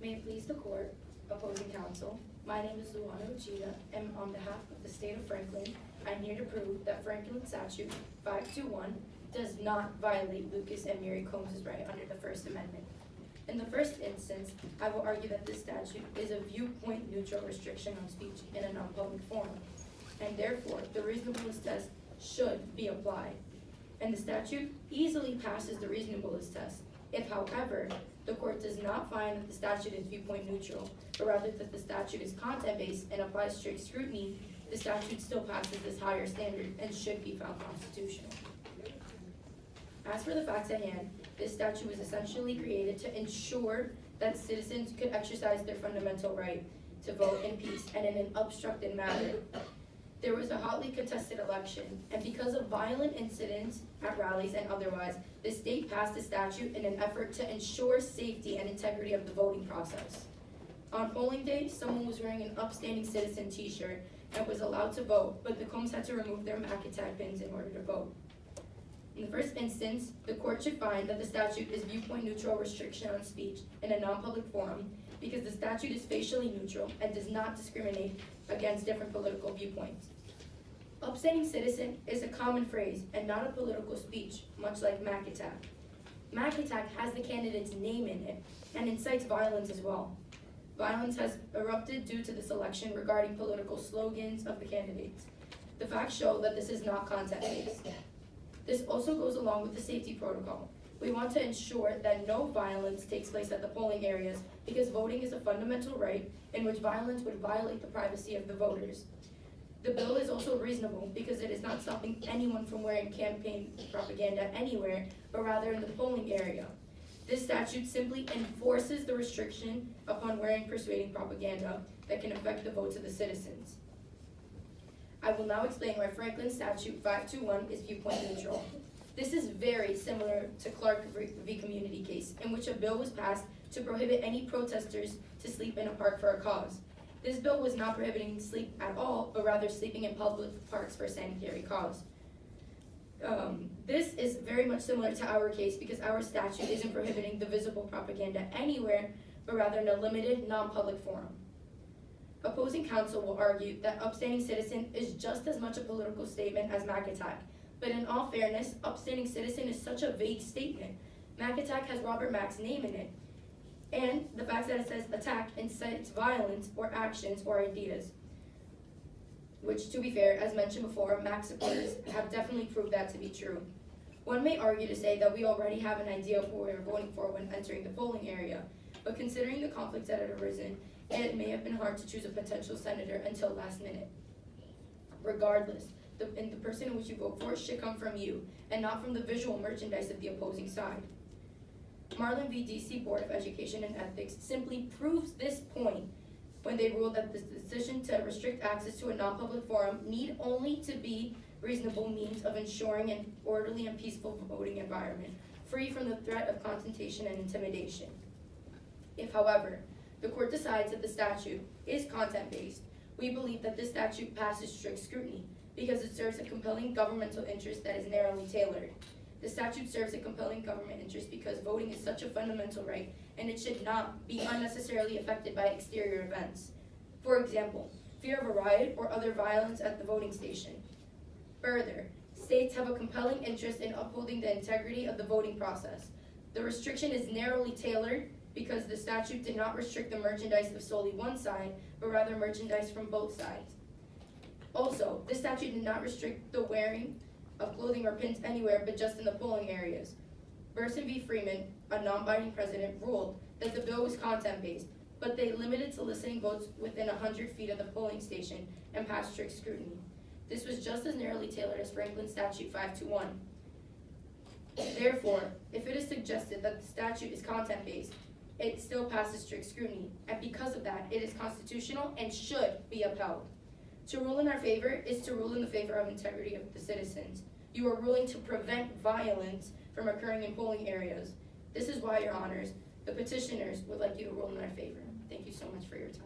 May it please the court, opposing counsel, my name is Luana Uchida, and on behalf of the state of Franklin, I'm here to prove that Franklin Statute 521 does not violate Lucas and Mary Combs' right under the First Amendment. In the first instance, I will argue that this statute is a viewpoint neutral restriction on speech in a non-public forum, and therefore the reasonableness test should be applied. And the statute easily passes the reasonableness test. If, however, the court does not find that the statute is viewpoint neutral, but rather that the statute is content-based and applies strict scrutiny, the statute still passes this higher standard and should be found constitutional. As for the facts at hand, this statute was essentially created to ensure that citizens could exercise their fundamental right to vote in peace and in an unobstructed manner. There was a hotly contested election, and because of violent incidents at rallies and otherwise, the state passed a statute in an effort to ensure safety and integrity of the voting process. On polling day, someone was wearing an upstanding citizen t-shirt and was allowed to vote, but the Combs had to remove their MAC-a-tag pins in order to vote. In the first instance, the court should find that the statute is viewpoint neutral restriction on speech in a non-public forum because the statute is facially neutral and does not discriminate against different political viewpoints. Upstanding citizen is a common phrase and not a political speech, much like MAC-a-tag. MAC-a-tag has the candidate's name in it and incites violence as well. Violence has erupted due to this election regarding political slogans of the candidates. The facts show that this is not content-based. This also goes along with the safety protocol. We want to ensure that no violence takes place at the polling areas because voting is a fundamental right in which violence would violate the privacy of the voters. The bill is also reasonable because it is not stopping anyone from wearing campaign propaganda anywhere, but rather in the polling area. This statute simply enforces the restriction upon wearing persuading propaganda that can affect the votes of the citizens. I will now explain why Franklin Statute 521 is viewpoint neutral. This is very similar to Clark v. Community case, in which a bill was passed to prohibit any protesters to sleep in a park for a cause. This bill was not prohibiting sleep at all, but rather sleeping in public parks for a sanitary cause. This is very much similar to our case because our statute isn't prohibiting the visible propaganda anywhere, but rather in a limited, non-public forum. Opposing counsel will argue that upstanding citizen is just as much a political statement as MAC-a-tag. But in all fairness, upstanding citizen is such a vague statement. MAC-a-tag has Robert Mack's name in it. And the fact that it says attack incites violence or actions or ideas. Which, to be fair, as mentioned before, Mack supporters have definitely proved that to be true. One may argue to say that we already have an idea of who we are voting for when entering the polling area. But considering the conflicts that had arisen, it may have been hard to choose a potential senator until last minute. Regardless, the person in which you vote for should come from you, and not from the visual merchandise of the opposing side. Marlin v. DC Board of Education and Ethics simply proves this point when they ruled that the decision to restrict access to a non-public forum need only to be reasonable means of ensuring an orderly and peaceful voting environment, free from the threat of confrontation and intimidation. If, however, the court decides that the statute is content-based, we believe that this statute passes strict scrutiny because it serves a compelling governmental interest that is narrowly tailored. The statute serves a compelling government interest because voting is such a fundamental right and it should not be unnecessarily affected by exterior events. For example, fear of a riot or other violence at the voting station. Further, states have a compelling interest in upholding the integrity of the voting process. The restriction is narrowly tailored because the statute did not restrict the merchandise of solely one side, but rather merchandise from both sides. Also, this statute did not restrict the wearing of clothing or pins anywhere but just in the polling areas. Burson v. Freeman, a non-binding precedent, ruled that the bill was content-based, but they limited soliciting votes within 100 feet of the polling station and passed strict scrutiny. This was just as narrowly tailored as Franklin Statute 521. Therefore, if it is suggested that the statute is content-based, it still passes strict scrutiny, and because of that, it is constitutional and should be upheld. To rule in our favor is to rule in the favor of integrity of the citizens. You are ruling to prevent violence from occurring in polling areas. This is why, Your Honors, the petitioners would like you to rule in our favor. Thank you so much for your time.